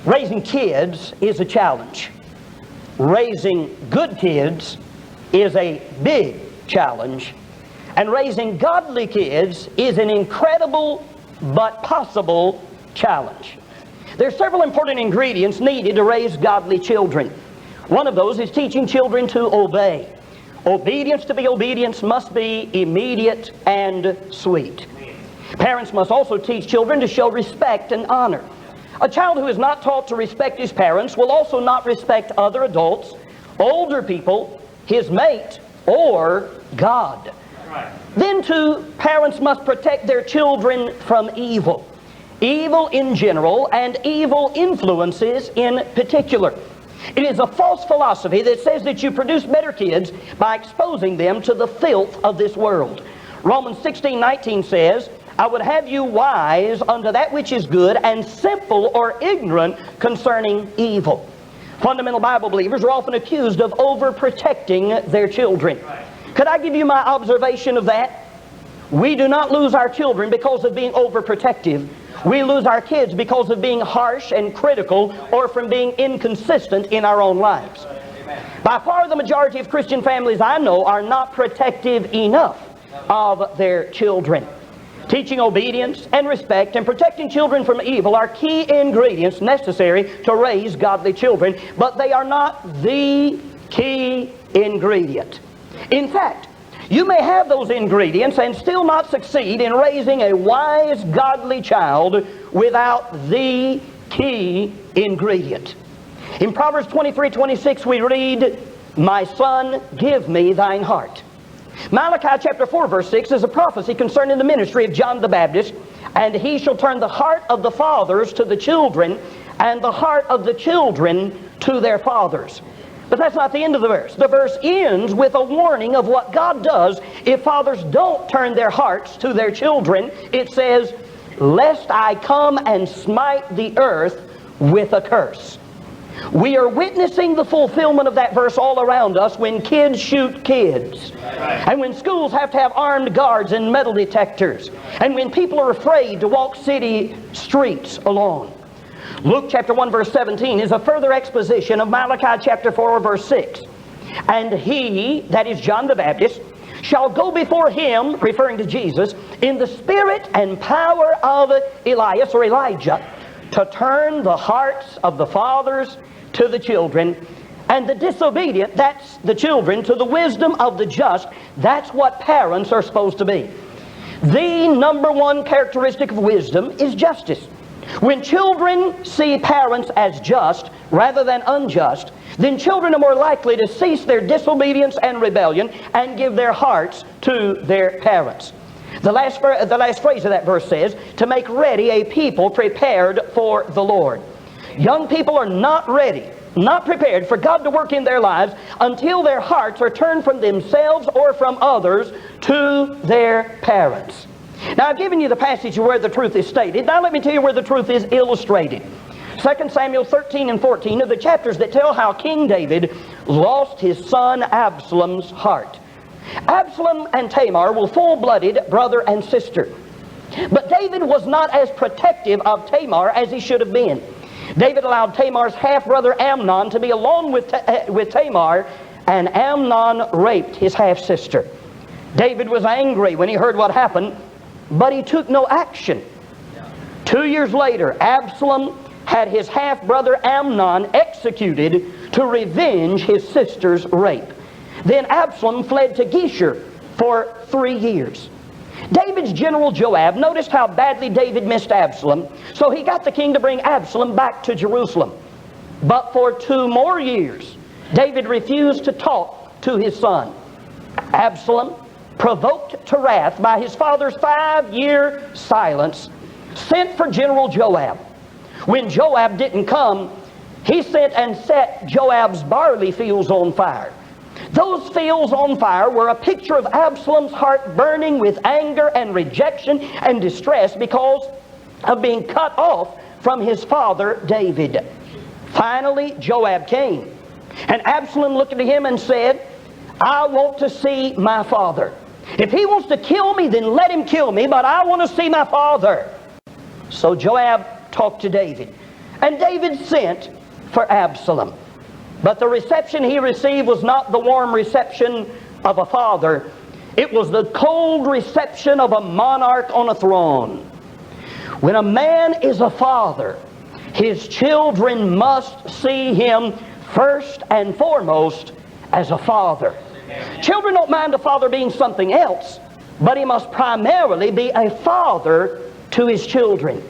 Raising kids is a challenge. Raising good kids is a big challenge. And raising godly kids is an incredible but possible challenge. There are several important ingredients needed to raise godly children. One of those is teaching children to obey. Obedience to be obedience must be immediate and sweet. Parents must also teach children to show respect and honor. A child who is not taught to respect his parents will also not respect other adults, older people, his mate, or God. Right. Then too, parents must protect their children from evil. Evil in general and evil influences in particular. It is a false philosophy that says that you produce better kids by exposing them to the filth of this world. Romans 16:19 says, I would have you wise unto that which is good and simple or ignorant concerning evil. Fundamental Bible believers are often accused of overprotecting their children. Could I give you my observation of that? We do not lose our children because of being overprotective. We lose our kids because of being harsh and critical or from being inconsistent in our own lives. By far the majority of Christian families I know are not protective enough of their children. Teaching obedience and respect and protecting children from evil are key ingredients necessary to raise godly children, but they are not the key ingredient. In fact, you may have those ingredients and still not succeed in raising a wise, godly child without the key ingredient. In Proverbs 23:26 we read, My son, give me thine heart. Malachi chapter 4 verse 6 is a prophecy concerning the ministry of John the Baptist. And he shall turn the heart of the fathers to the children, and the heart of the children to their fathers. But that's not the end of the verse. The verse ends with a warning of what God does if fathers don't turn their hearts to their children. It says, Lest I come and smite the earth with a curse. We are witnessing the fulfillment of that verse all around us when kids shoot kids. And when schools have to have armed guards and metal detectors. And when people are afraid to walk city streets alone. Luke chapter 1 verse 17 is a further exposition of Malachi chapter 4 verse 6. And he, that is John the Baptist, shall go before him, referring to Jesus, in the spirit and power of Elias or Elijah, to turn the hearts of the fathers to the children, and the disobedient, that's the children, to the wisdom of the just. That's what parents are supposed to be. The number one characteristic of wisdom is justice. When children see parents as just rather than unjust, then children are more likely to cease their disobedience and rebellion and give their hearts to their parents. The last phrase of that verse says, to make ready a people prepared for the Lord. Young people are not ready, not prepared for God to work in their lives until their hearts are turned from themselves or from others to their parents. Now I've given you the passage where the truth is stated. Now let me tell you where the truth is illustrated. 2 Samuel 13 and 14 are the chapters that tell how King David lost his son Absalom's heart. Absalom and Tamar were full-blooded brother and sister. But David was not as protective of Tamar as he should have been. David allowed Tamar's half-brother Amnon to be alone with Tamar, and Amnon raped his half-sister. David was angry when he heard what happened, but he took no action. 2 years later, Absalom had his half-brother Amnon executed to revenge his sister's rape. Then Absalom fled to Geshur for 3 years. David's general Joab noticed how badly David missed Absalom, so he got the king to bring Absalom back to Jerusalem. But for 2 more years, David refused to talk to his son. Absalom, provoked to wrath by his father's 5-year silence, sent for General Joab. When Joab didn't come, he sent and set Joab's barley fields on fire. Those fields on fire were a picture of Absalom's heart burning with anger and rejection and distress because of being cut off from his father David. Finally, Joab came, and Absalom looked at him and said, I want to see my father. If he wants to kill me, then let him kill me, but I want to see my father. So Joab talked to David. And David sent for Absalom. But the reception he received was not the warm reception of a father. It was the cold reception of a monarch on a throne. When a man is a father, his children must see him first and foremost as a father. Children don't mind a father being something else, but he must primarily be a father to his children.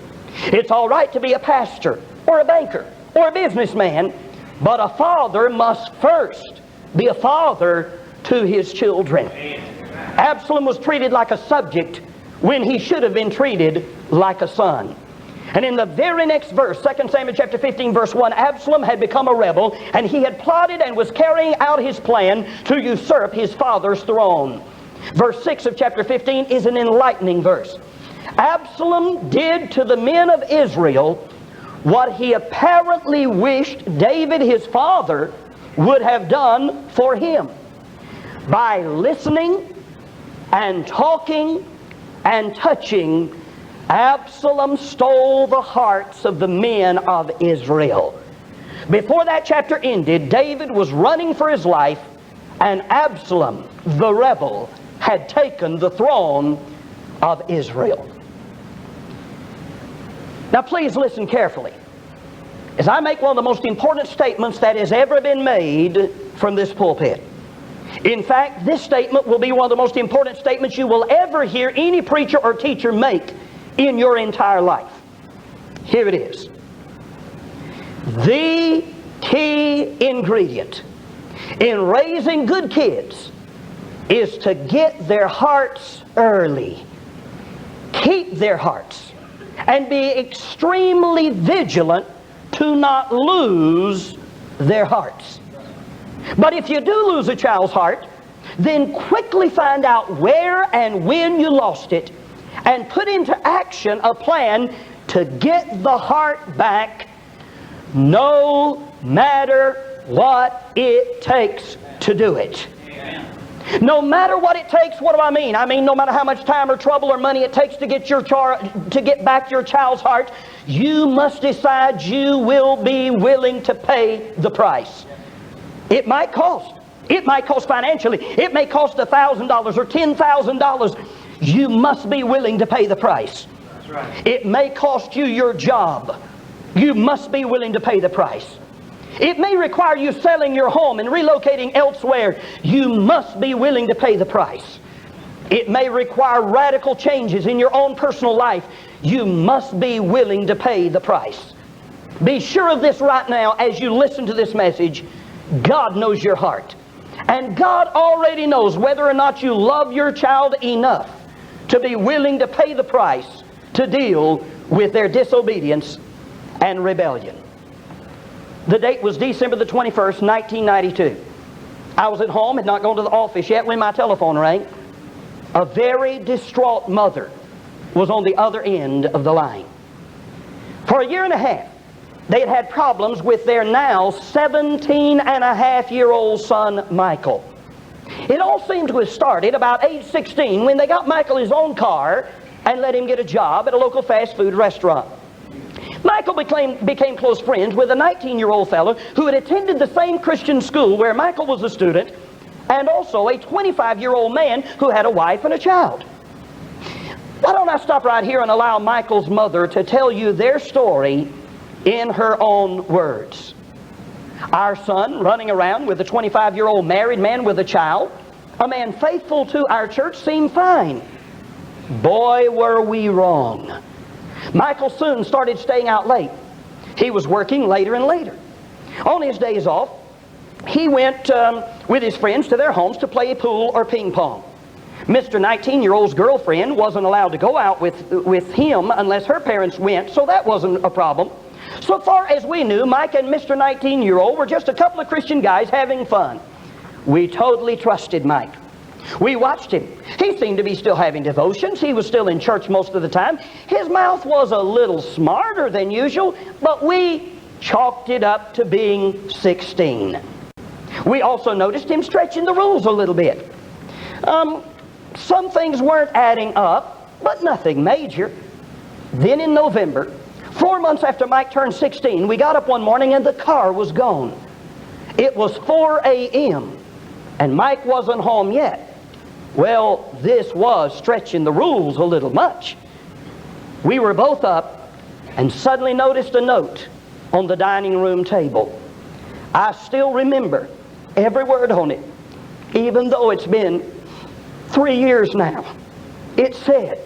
It's all right to be a pastor or a banker or a businessman, but a father must first be a father to his children. Absalom was treated like a subject when he should have been treated like a son. And in the very next verse, 2 Samuel chapter 15, verse 1, Absalom had become a rebel, and he had plotted and was carrying out his plan to usurp his father's throne. Verse 6 of chapter 15 is an enlightening verse. Absalom did to the men of Israel what he apparently wished David, his father, would have done for him. By listening and talking and touching, Absalom stole the hearts of the men of Israel. Before that chapter ended, David was running for his life, and Absalom, the rebel, had taken the throne of Israel. Now please listen carefully as I make one of the most important statements that has ever been made from this pulpit. In fact, this statement will be one of the most important statements you will ever hear any preacher or teacher make in your entire life. Here it is. The key ingredient in raising good kids is to get their hearts early. Keep their hearts and be extremely vigilant to not lose their hearts. But if you do lose a child's heart, then quickly find out where and when you lost it and put into action a plan to get the heart back, no matter what it takes to do it. No matter what it takes. What do I mean? I mean no matter how much time or trouble or money it takes to get back your child's heart, you must decide you will be willing to pay the price. It might cost. It might cost financially. It may cost $1,000 or $10,000. You must be willing to pay the price. That's right. It may cost you your job. You must be willing to pay the price. It may require you selling your home and relocating elsewhere. You must be willing to pay the price. It may require radical changes in your own personal life. You must be willing to pay the price. Be sure of this right now as you listen to this message. God knows your heart. And God already knows whether or not you love your child enough to be willing to pay the price to deal with their disobedience and rebellion. The date was December the 21st, 1992. I was at home, had not gone to the office yet when my telephone rang. A very distraught mother was on the other end of the line. For a year and a half, they had had problems with their now 17-and-a-half-year-old son, Michael. It all seemed to have started about age 16 when they got Michael his own car and let him get a job at a local fast food restaurant. Michael became close friends with a 19-year-old fellow who had attended the same Christian school where Michael was a student, and also a 25-year-old man who had a wife and a child. Why don't I stop right here and allow Michael's mother to tell you their story in her own words. Our son running around with a 25-year-old married man with a child, a man faithful to our church, seemed fine. Boy, were we wrong. Michael soon started staying out late. He was working later and later. On his days off, he went with his friends to their homes to play pool or ping pong. Mr. 19-year-old's girlfriend wasn't allowed to go out with him unless her parents went, so that wasn't a problem. So far as we knew, Mike and Mr. 19-year-old were just a couple of Christian guys having fun. We totally trusted Mike. We watched him. He seemed to be still having devotions. He was still in church most of the time. His mouth was a little smarter than usual, but we chalked it up to being 16. We also noticed him stretching the rules a little bit. Some things weren't adding up, but nothing major. Then in November, 4 months after Mike turned 16, we got up one morning and the car was gone. It was 4 a.m. and Mike wasn't home yet. Well, this was stretching the rules a little much. We were both up and suddenly noticed a note on the dining room table. I still remember every word on it, even though it's been 3 years now. It said,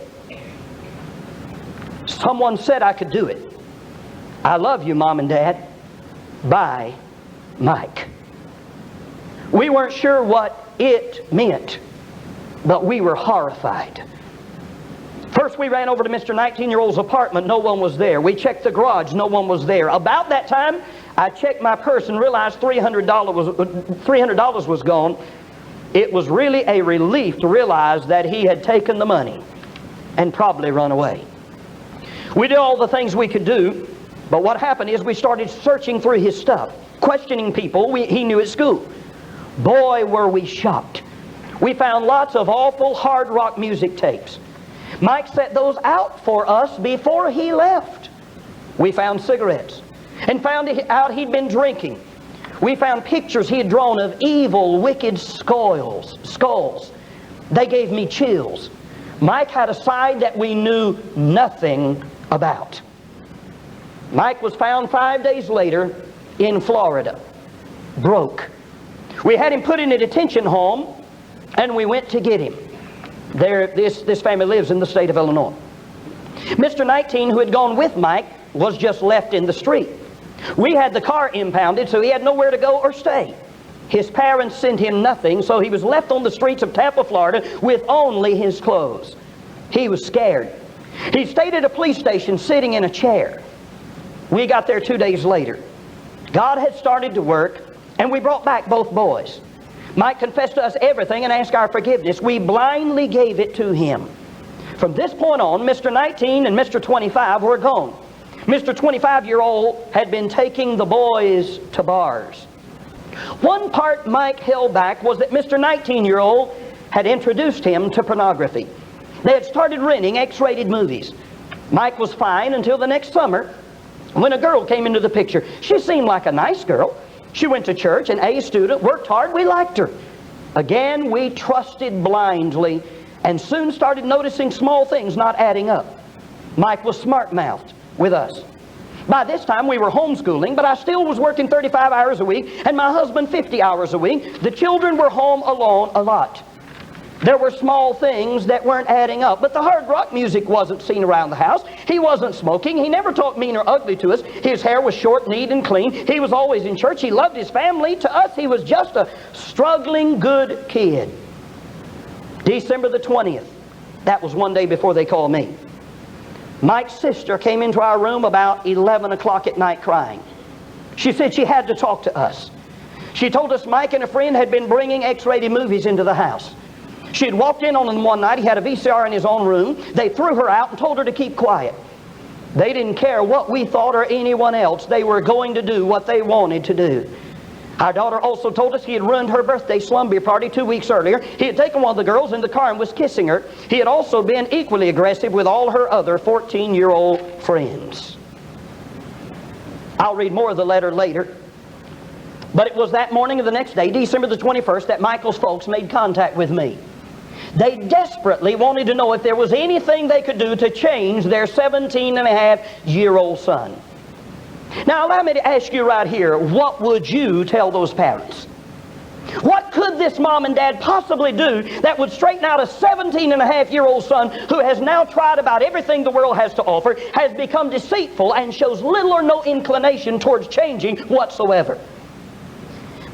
someone said I could do it. I love you, Mom and Dad. Bye, Mike. We weren't sure what it meant, but we were horrified. First, we ran over to Mr. 19-year-old's apartment. No one was there. We checked the garage. No one was there. About that time, I checked my purse and realized $300 was gone. It was really a relief to realize that he had taken the money and probably run away. We did all the things we could do, but what happened is we started searching through his stuff, questioning people he knew at school. Boy, were we shocked. We found lots of awful hard rock music tapes. Mike set those out for us before he left. We found cigarettes and found out he'd been drinking. We found pictures he had drawn of evil, wicked skulls. They gave me chills. Mike had a side that we knew nothing about. Mike was found 5 days later in Florida, broke. We had him put in a detention home, and we went to get him. This family lives in the state of Illinois. Mr. 19, who had gone with Mike, was just left in the street. We had the car impounded, so he had nowhere to go or stay. His parents sent him nothing, so he was left on the streets of Tampa, Florida, with only his clothes. He was scared. He stayed at a police station sitting in a chair. We got there 2 days later. God had started to work, and we brought back both boys. Mike confessed to us everything and asked our forgiveness. We blindly gave it to him. From this point on, Mr. 19 and Mr. 25 were gone. Mr. 25-year-old had been taking the boys to bars. One part Mike held back was that Mr. 19-year-old had introduced him to pornography. They had started renting X-rated movies. Mike was fine until the next summer when a girl came into the picture. She seemed like a nice girl. She went to church, an A student, worked hard. We liked her. Again, we trusted blindly and soon started noticing small things not adding up. Mike was smart-mouthed with us. By this time, we were homeschooling, but I still was working 35 hours a week and my husband 50 hours a week. The children were home alone a lot. There were small things that weren't adding up, but the hard rock music wasn't seen around the house. He wasn't smoking. He never talked mean or ugly to us. His hair was short, neat, and clean. He was always in church. He loved his family. To us, he was just a struggling good kid. December the 20th. That was one day before they called me. Mike's sister came into our room about 11 o'clock at night crying. She said she had to talk to us. She told us Mike and a friend had been bringing X-rated movies into the house. She had walked in on him one night. He had a VCR in his own room. They threw her out and told her to keep quiet. They didn't care what we thought or anyone else. They were going to do what they wanted to do. Our daughter also told us he had ruined her birthday slumber party 2 weeks earlier. He had taken one of the girls in the car and was kissing her. He had also been equally aggressive with all her other 14-year-old friends. I'll read more of the letter later. But it was that morning of the next day, December the 21st, that Michael's folks made contact with me. They desperately wanted to know if there was anything they could do to change their 17-and-a-half-year-old son. Now, allow me to ask you right here, what would you tell those parents? What could this mom and dad possibly do that would straighten out a 17-and-a-half-year-old son who has now tried about everything the world has to offer, has become deceitful, and shows little or no inclination towards changing whatsoever?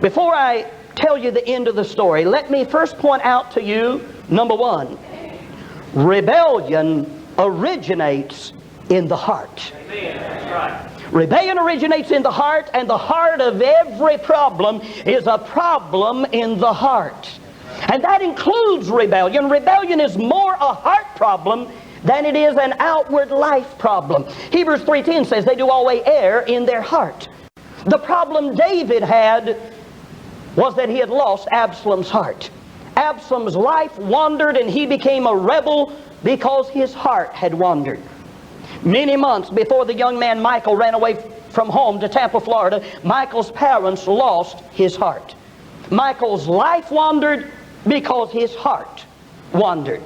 Before I tell you the end of the story, let me first point out to you, number one, rebellion originates in the heart. Amen. That's right. Rebellion originates in the heart, and the heart of every problem is a problem in the heart. And that includes rebellion. Rebellion is more a heart problem than it is an outward life problem. Hebrews 3:10 says they do always err in their heart. The problem David had was that he had lost Absalom's heart. Absalom's life wandered and he became a rebel because his heart had wandered. Many months before the young man Michael ran away from home to Tampa, Florida, Michael's parents lost his heart. Michael's life wandered because his heart wandered.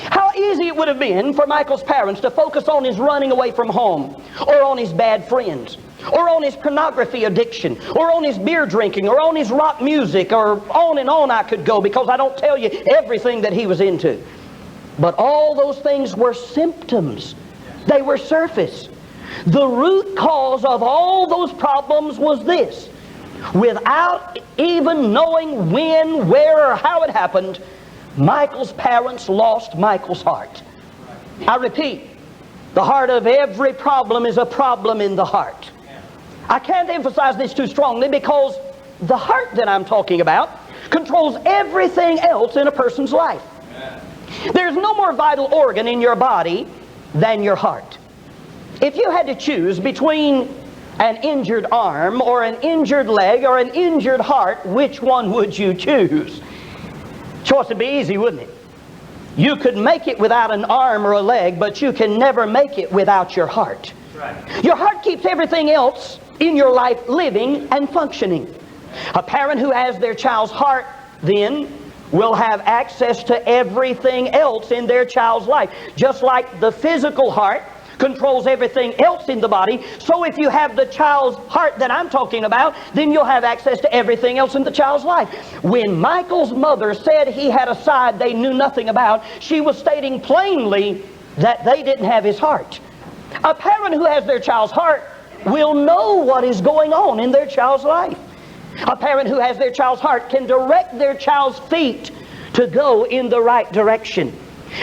How easy it would have been for Michael's parents to focus on his running away from home, or on his bad friends, or on his pornography addiction, or on his beer drinking, or on his rock music, or on and on I could go, because I don't tell you everything that he was into. But all those things were symptoms. They were surface. The root cause of all those problems was this. Without even knowing when, where, or how it happened, Michael's parents lost Michael's heart. I repeat, the heart of every problem is a problem in the heart. I can't emphasize this too strongly, because the heart that I'm talking about controls everything else in a person's life. There's no more vital organ in your body than your heart. If you had to choose between an injured arm or an injured leg or an injured heart, which one would you choose? Choice would be easy, wouldn't it? You could make it without an arm or a leg, but you can never make it without your heart. Right. Your heart keeps everything else in your life living and functioning. A parent who has their child's heart then will have access to everything else in their child's life. Just like the physical heart controls everything else in the body, so if you have the child's heart that I'm talking about, then you'll have access to everything else in the child's life. When Michael's mother said he had a side they knew nothing about, she was stating plainly that they didn't have his heart. A parent who has their child's heart will know what is going on in their child's life. A parent who has their child's heart can direct their child's feet to go in the right direction.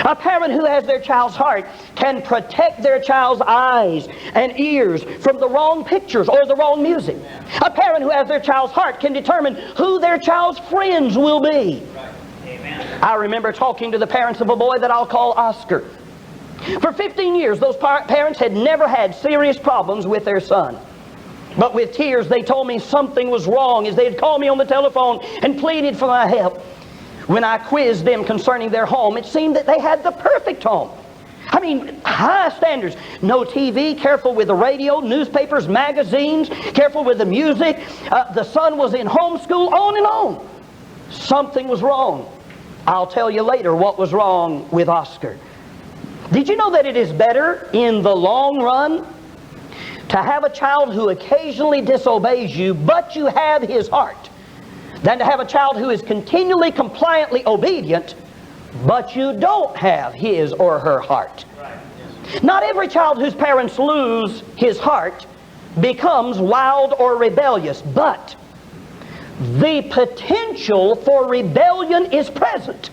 A parent who has their child's heart can protect their child's eyes and ears from the wrong pictures or the wrong music. A parent who has their child's heart can determine who their child's friends will be. I remember talking to the parents of a boy that I'll call Oscar. For 15 years, those parents had never had serious problems with their son. But with tears, they told me something was wrong as they'd called me on the telephone and pleaded for my help. When I quizzed them concerning their home, it seemed that they had the perfect home. I mean, high standards. No TV, careful with the radio, newspapers, magazines, careful with the music. The son was in homeschool, on and on. Something was wrong. I'll tell you later what was wrong with Oscar. Did you know that it is better in the long run to have a child who occasionally disobeys you, but you have his heart, than to have a child who is continually compliantly obedient, but you don't have his or her heart? Right. Not every child whose parents lose his heart becomes wild or rebellious, but the potential for rebellion is present,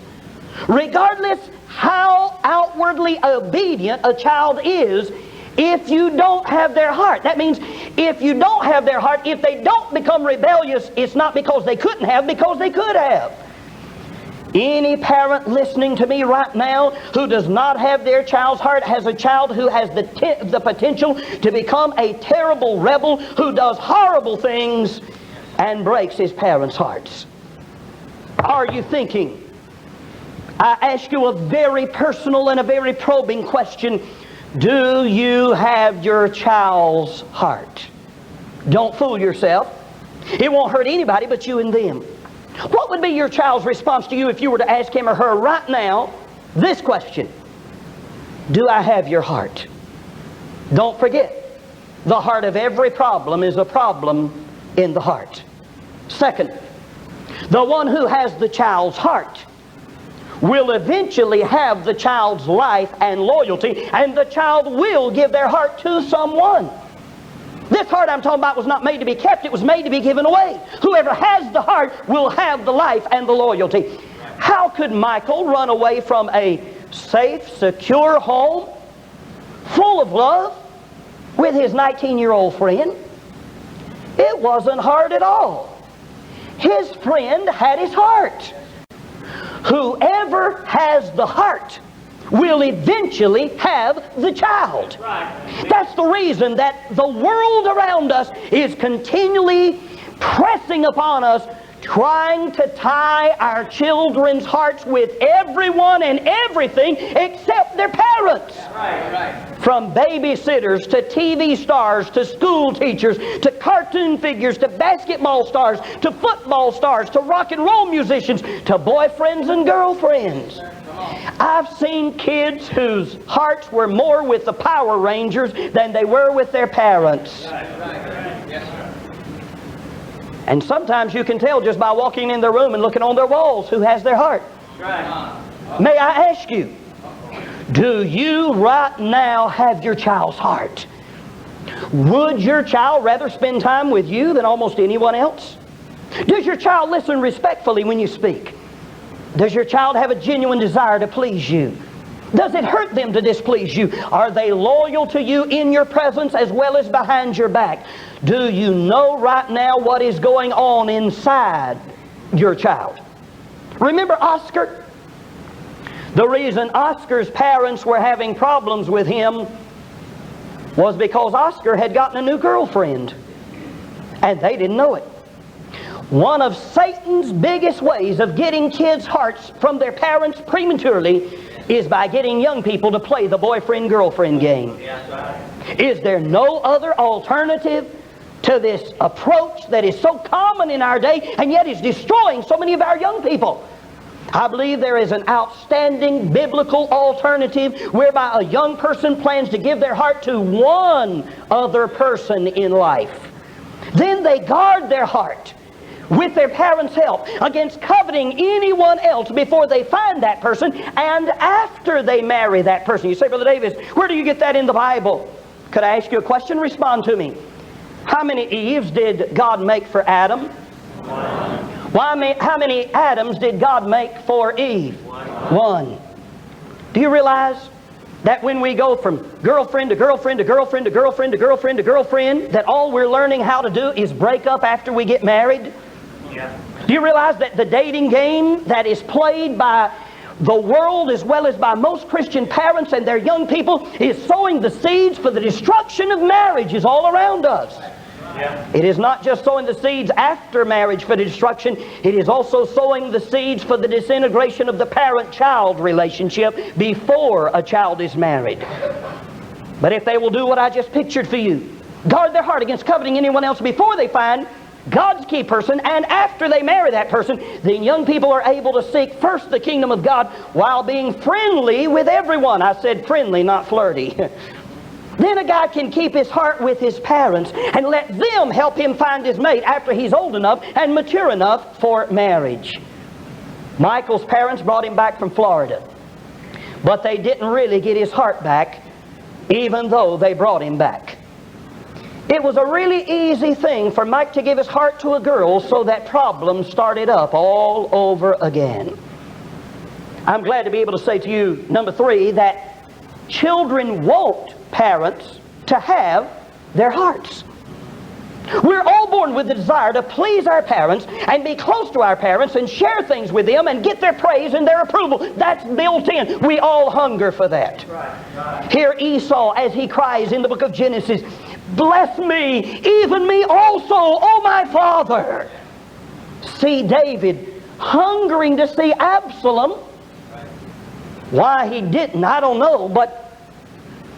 regardless how outwardly obedient a child is. If you don't have their heart, that means if you don't have their heart, if they don't become rebellious, it's not because they couldn't have, because they could have. Any parent listening to me right now who does not have their child's heart has a child who has the potential to become a terrible rebel who does horrible things and breaks his parents' hearts. Are you thinking? I ask you a very personal and a very probing question. Do you have your child's heart? Don't fool yourself. It won't hurt anybody but you and them. What would be your child's response to you if you were to ask him or her right now this question? Do I have your heart? Don't forget, the heart of every problem is a problem in the heart. Second, the one who has the child's heart will eventually have the child's life and loyalty, and the child will give their heart to someone. This heart I'm talking about was not made to be kept, it was made to be given away. Whoever has the heart will have the life and the loyalty. How could Michael run away from a safe, secure home full of love with his 19-year-old friend? It wasn't hard at all. His friend had his heart. Whoever has the heart will eventually have the child. That's the reason that the world around us is continually pressing upon us trying to tie our children's hearts with everyone and everything except their parents. From babysitters to TV stars to school teachers to cartoon figures to basketball stars to football stars to rock and roll musicians to boyfriends and girlfriends. I've seen kids whose hearts were more with the Power Rangers than they were with their parents. And sometimes you can tell just by walking in their room and looking on their walls who has their heart. May I ask you, do you right now have your child's heart? Would your child rather spend time with you than almost anyone else? Does your child listen respectfully when you speak? Does your child have a genuine desire to please you? Does it hurt them to displease you? Are they loyal to you in your presence as well as behind your back? Do you know right now what is going on inside your child? Remember Oscar? The reason Oscar's parents were having problems with him was because Oscar had gotten a new girlfriend, and they didn't know it. One of Satan's biggest ways of getting kids' hearts from their parents prematurely is by getting young people to play the boyfriend-girlfriend game. Is there no other alternative to this approach that is so common in our day and yet is destroying so many of our young people? I believe there is an outstanding biblical alternative whereby a young person plans to give their heart to one other person in life. Then they guard their heart with their parents' help against coveting anyone else before they find that person and after they marry that person. You say, Brother Davis, where do you get that in the Bible? Could I ask you a question? Respond to me. How many Eves did God make for Adam? How many Adams did God make for Eve? One. Do you realize that when we go from girlfriend to girlfriend to girlfriend to girlfriend to girlfriend to girlfriend, that all we're learning how to do is break up after we get married? Do you realize that the dating game that is played by the world as well as by most Christian parents and their young people is sowing the seeds for the destruction of marriages all around us? It is not just sowing the seeds after marriage for the destruction, it is also sowing the seeds for the disintegration of the parent-child relationship before a child is married. But if they will do what I just pictured for you, guard their heart against coveting anyone else before they find God's key person, and after they marry that person, then young people are able to seek first the kingdom of God while being friendly with everyone. I said friendly, not flirty. Then a guy can keep his heart with his parents and let them help him find his mate after he's old enough and mature enough for marriage. Michael's parents brought him back from Florida, but they didn't really get his heart back, even though they brought him back. It was a really easy thing for Mike to give his heart to a girl, so that problems started up all over again. I'm glad to be able to say to you, number 3, that children want parents to have their hearts. We're all born with the desire to please our parents and be close to our parents and share things with them and get their praise and their approval. That's built in. We all hunger for that. Hear Esau as he cries in the book of Genesis, "Bless me, even me also, O my father." See David hungering to see Absalom. Why he didn't, I don't know, but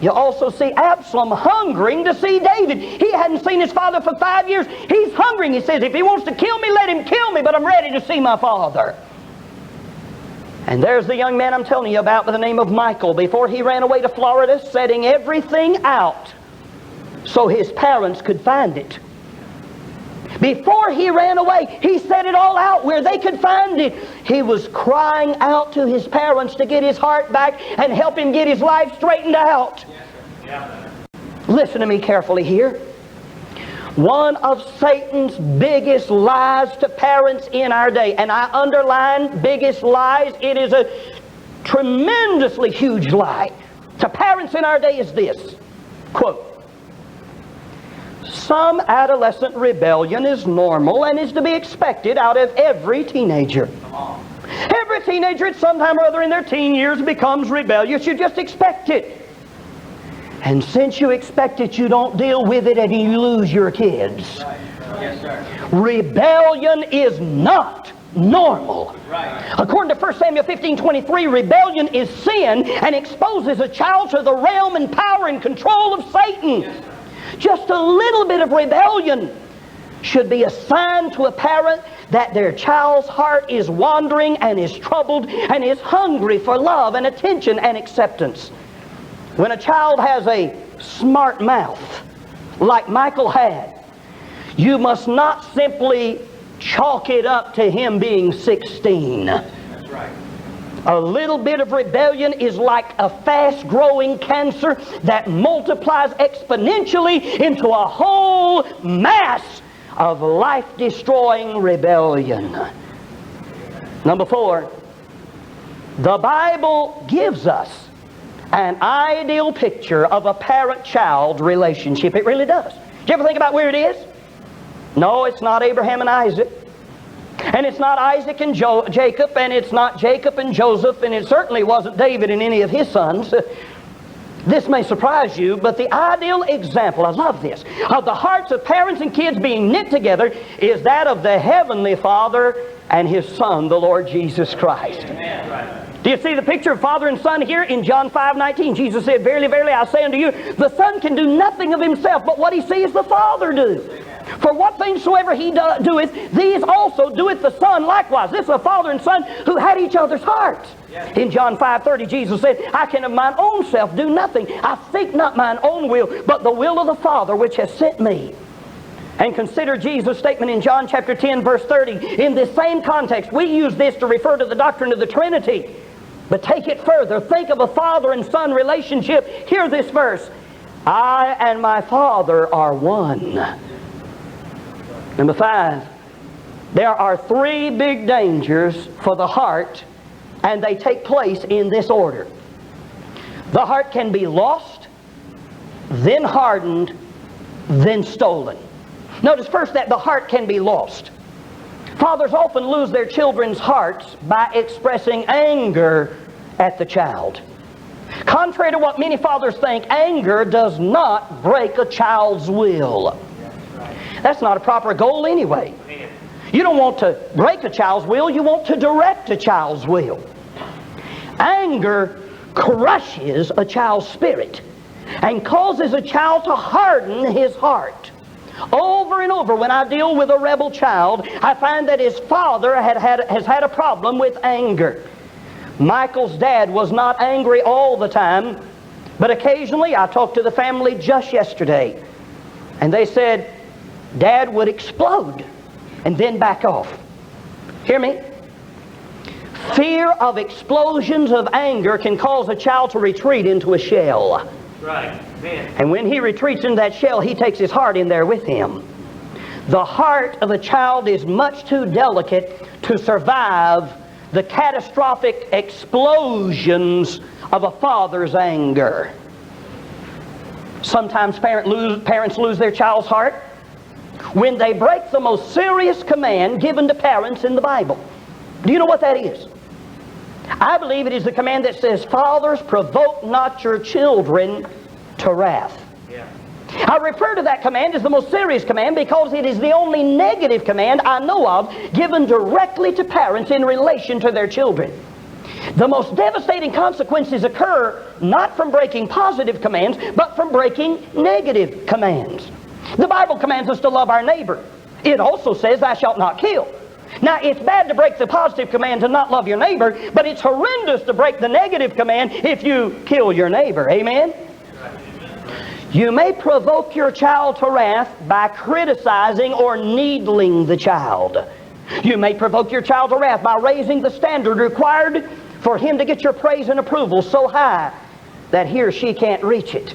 you also see Absalom hungering to see David. He hadn't seen his father for 5 years. He's hungering. He says, if he wants to kill me, let him kill me, but I'm ready to see my father. And there's the young man I'm telling you about by the name of Michael. Before he ran away to Florida, setting everything out so his parents could find it. Before he ran away, he set it all out where they could find it. He was crying out to his parents to get his heart back and help him get his life straightened out. Listen to me carefully here. One of Satan's biggest lies to parents in our day, and I underline biggest lies, it is a tremendously huge lie to parents in our day, is this, quote, "Some adolescent rebellion is normal and is to be expected out of every teenager." Every teenager at some time or other in their teen years becomes rebellious. You just expect it. And since you expect it, you don't deal with it and you lose your kids. Yes, sir. Rebellion is not normal. Right. According to 1 Samuel 15:23, rebellion is sin and exposes a child to the realm and power and control of Satan. Yes, just a little bit of rebellion should be a sign to a parent that their child's heart is wandering and is troubled and is hungry for love and attention and acceptance. When a child has a smart mouth, like Michael had, you must not simply chalk it up to him being 16. That's right. A little bit of rebellion is like a fast-growing cancer that multiplies exponentially into a whole mass of life-destroying rebellion. Number 4, the Bible gives us an ideal picture of a parent-child relationship. It really does. Do you ever think about where it is? No, it's not Abraham and Isaac. And it's not Isaac and Jacob, and it's not Jacob and Joseph, and it certainly wasn't David and any of his sons. This may surprise you, but the ideal example, I love this, of the hearts of parents and kids being knit together is that of the Heavenly Father and His Son, the Lord Jesus Christ. Amen. Right. Do you see the picture of Father and Son here in John 5:19? Jesus said, "Verily, verily, I say unto you, the Son can do nothing of himself, but what he sees the Father do. For what things soever he doeth, these also doeth the Son likewise." This is a father and son who had each other's hearts. Yes. In John 5:30, Jesus said, "I can of mine own self do nothing. I seek not mine own will, but the will of the Father which has sent me." And consider Jesus' statement in John chapter 10, verse 30. In this same context, we use this to refer to the doctrine of the Trinity. But take it further. Think of a father and son relationship. Hear this verse. "I and my Father are one." Number 5, there are 3 big dangers for the heart, and they take place in this order. The heart can be lost, then hardened, then stolen. Notice first that the heart can be lost. Fathers often lose their children's hearts by expressing anger at the child. Contrary to what many fathers think, anger does not break a child's will. That's not a proper goal anyway. You don't want to break a child's will, you want to direct a child's will. Anger crushes a child's spirit and causes a child to harden his heart. Over and over, when I deal with a rebel child, I find that his father has had a problem with anger. Michael's dad was not angry all the time, but occasionally, I talked to the family just yesterday, and they said Dad would explode and then back off. Hear me? Fear of explosions of anger can cause a child to retreat into a shell. Right. Man. And when he retreats into that shell, he takes his heart in there with him. The heart of a child is much too delicate to survive the catastrophic explosions of a father's anger. Sometimes parents lose their child's heart when they break the most serious command given to parents in the Bible. Do you know what that is? I believe it is the command that says, "Fathers, provoke not your children to wrath." Yeah. I refer to that command as the most serious command because it is the only negative command I know of given directly to parents in relation to their children. The most devastating consequences occur not from breaking positive commands, but from breaking negative commands. The Bible commands us to love our neighbor. It also says, "Thou shalt not kill." Now, it's bad to break the positive command to not love your neighbor, but it's horrendous to break the negative command if you kill your neighbor. Amen? You may provoke your child to wrath by criticizing or needling the child. You may provoke your child to wrath by raising the standard required for him to get your praise and approval so high that he or she can't reach it.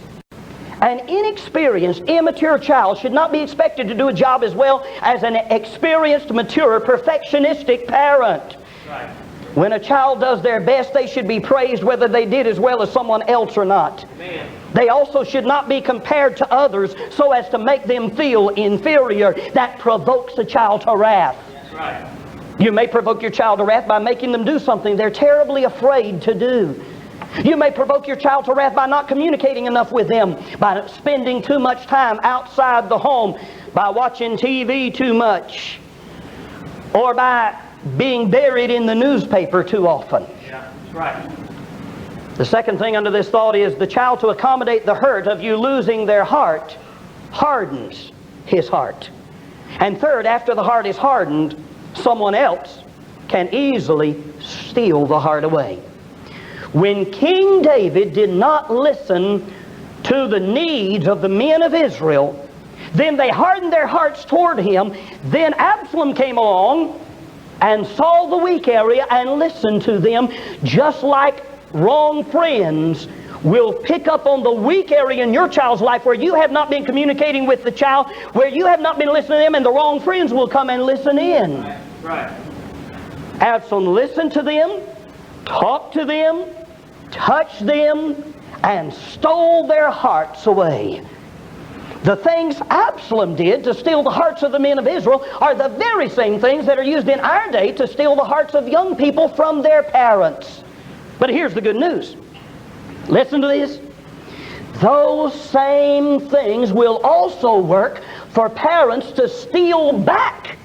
An inexperienced, immature child should not be expected to do a job as well as an experienced, mature, perfectionistic parent. Right. When a child does their best, they should be praised whether they did as well as someone else or not. Amen. They also should not be compared to others so as to make them feel inferior. That provokes a child to wrath. That's right. You may provoke your child to wrath by making them do something they're terribly afraid to do. You may provoke your child to wrath by not communicating enough with them, by spending too much time outside the home, by watching TV too much, or by being buried in the newspaper too often. Yeah, that's right. The second thing under this thought is the child, to accommodate the hurt of you losing their heart, hardens his heart. And third, after the heart is hardened, someone else can easily steal the heart away. When King David did not listen to the needs of the men of Israel, then they hardened their hearts toward him. Then Absalom came along and saw the weak area and listened to them, just like wrong friends will pick up on the weak area in your child's life where you have not been communicating with the child, where you have not been listening to them, and the wrong friends will come and listen in. Right. Absalom listened to them, talked to them, touched them, and stole their hearts away. The things Absalom did to steal the hearts of the men of Israel are the very same things that are used in our day to steal the hearts of young people from their parents. But here's the good news. Listen to this. Those same things will also work for parents to steal back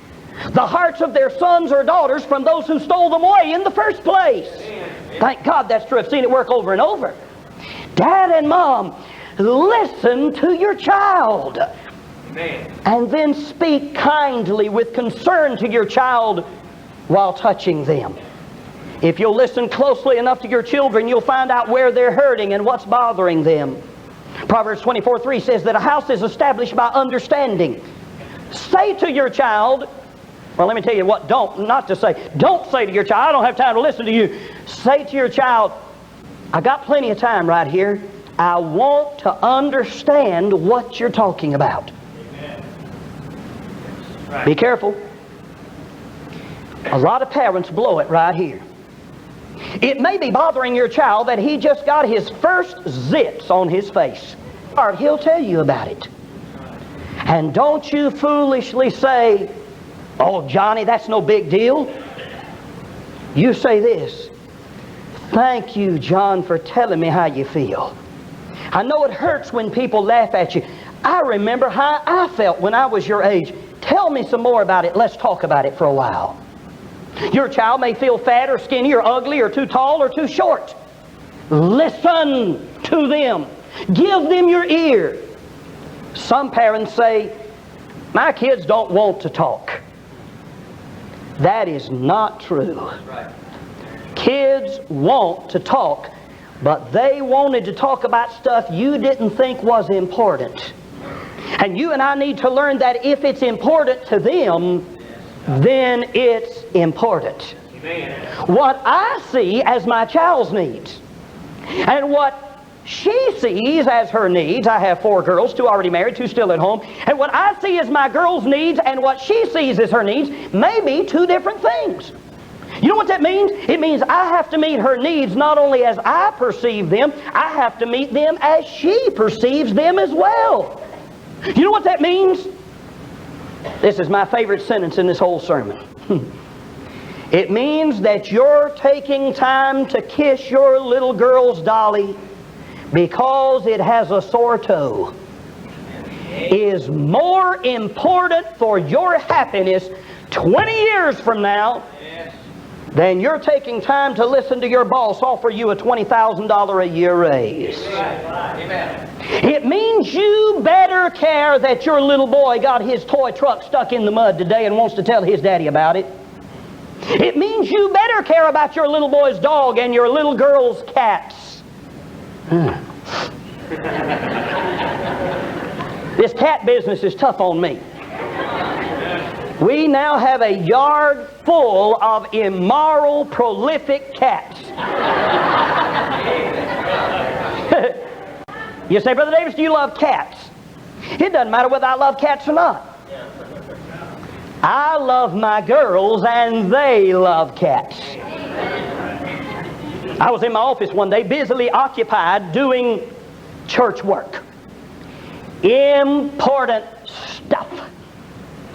the hearts of their sons or daughters from those who stole them away in the first place. Thank God that's true. I've seen it work over and over. Dad and Mom, listen to your child. Amen. And then speak kindly with concern to your child while touching them. If you'll listen closely enough to your children, you'll find out where they're hurting and what's bothering them. Proverbs 24:3 says that a house is established by understanding. Say to your child, well, let me tell you what not to say. Don't say to your child, I don't have time to listen to you. Say to your child, I got plenty of time right here. I want to understand what you're talking about. Amen. Right. Be careful. A lot of parents blow it right here. It may be bothering your child that he just got his first zits on his face. Or he'll tell you about it. And don't you foolishly say, oh, Johnny, that's no big deal. You say this, thank you, John, for telling me how you feel. I know it hurts when people laugh at you. I remember how I felt when I was your age. Tell me some more about it. Let's talk about it for a while. Your child may feel fat or skinny or ugly or too tall or too short. Listen to them. Give them your ear. Some parents say, my kids don't want to talk. That is not true. Right. Kids want to talk, but they wanted to talk about stuff you didn't think was important. And you and I need to learn that if it's important to them, then it's important. Amen. What I see as my child's needs, and what she sees as her needs, I have 4 girls, 2 already married, 2 still at home, and what I see as my girl's needs and what she sees as her needs may be 2 different things. You know what that means? It means I have to meet her needs not only as I perceive them, I have to meet them as she perceives them as well. You know what that means? This is my favorite sentence in this whole sermon. It means that you're taking time to kiss your little girl's dolly because it has a sore toe is more important for your happiness 20 years from now than you're taking time to listen to your boss offer you a $20,000 a year raise. Amen. It means you better care that your little boy got his toy truck stuck in the mud today and wants to tell his daddy about it. It means you better care about your little boy's dog and your little girl's cats. This cat business is tough on me. We now have a yard full of immoral, prolific cats. You say, Brother Davis, do you love cats? It doesn't matter whether I love cats or not. I love my girls and they love cats. I was in my office one day busily occupied doing church work. Important stuff.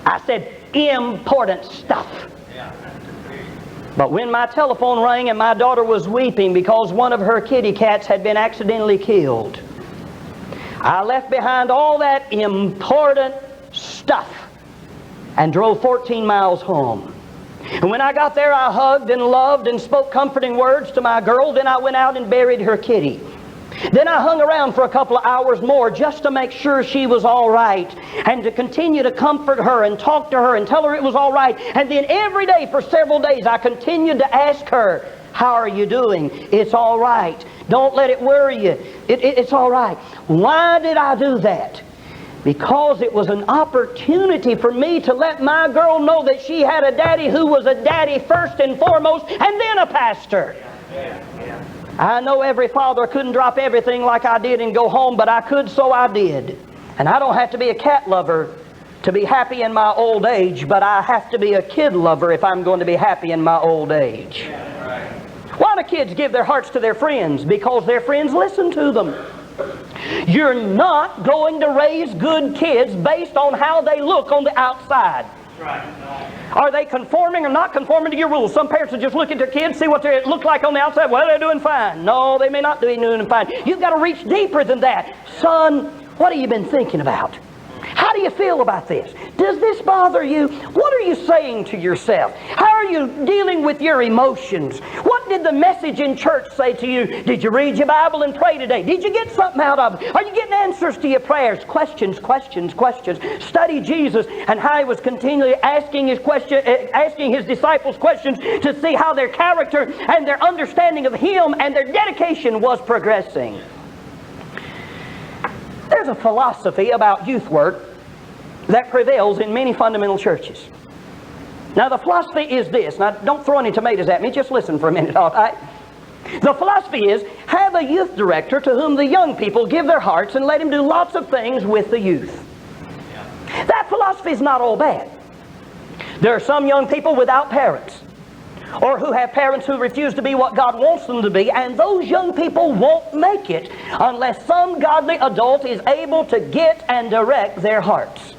I said important stuff. But when my telephone rang and my daughter was weeping because one of her kitty cats had been accidentally killed, I left behind all that important stuff stuff and drove 14 miles home. And when I got there, I hugged and loved and spoke comforting words to my girl. Then I went out and buried her kitty. Then I hung around for a couple of hours more just to make sure she was all right, and to continue to comfort her and talk to her and tell her it was all right. And then every day for several days I continued to ask her, how are you doing? It's all right. Don't let it worry you. It's all right. Why did I do that? Because it was an opportunity for me to let my girl know that she had a daddy who was a daddy first and foremost, and then a pastor. I know every father couldn't drop everything like I did and go home, but I could, so I did. And I don't have to be a cat lover to be happy in my old age, but I have to be a kid lover if I'm going to be happy in my old age. Why do kids give their hearts to their friends? Because their friends listen to them. You're not going to raise good kids based on how they look on the outside. Are they conforming or not conforming to your rules? Some parents will just look at their kids, see what they look like on the outside. Well, they're doing fine. No, they may not be doing fine. You've got to reach deeper than that. Son, what have you been thinking about? How do you feel about this? Does this bother you? What are you saying to yourself? How are you dealing with your emotions? What did the message in church say to you? Did you read your Bible and pray today? Did you get something out of it? Are you getting answers to your prayers? Questions, questions, questions. Study Jesus and how He was continually asking His disciples questions to see how their character and their understanding of Him and their dedication was progressing. There's a philosophy about youth work that prevails in many fundamental churches. Now the philosophy is this. Now don't throw any tomatoes at me. Just listen for a minute, all right? The philosophy is, have a youth director to whom the young people give their hearts and let him do lots of things with the youth. That philosophy is not all bad. There are some young people without parents, or who have parents who refuse to be what God wants them to be, and those young people won't make it unless some godly adult is able to get and direct their hearts.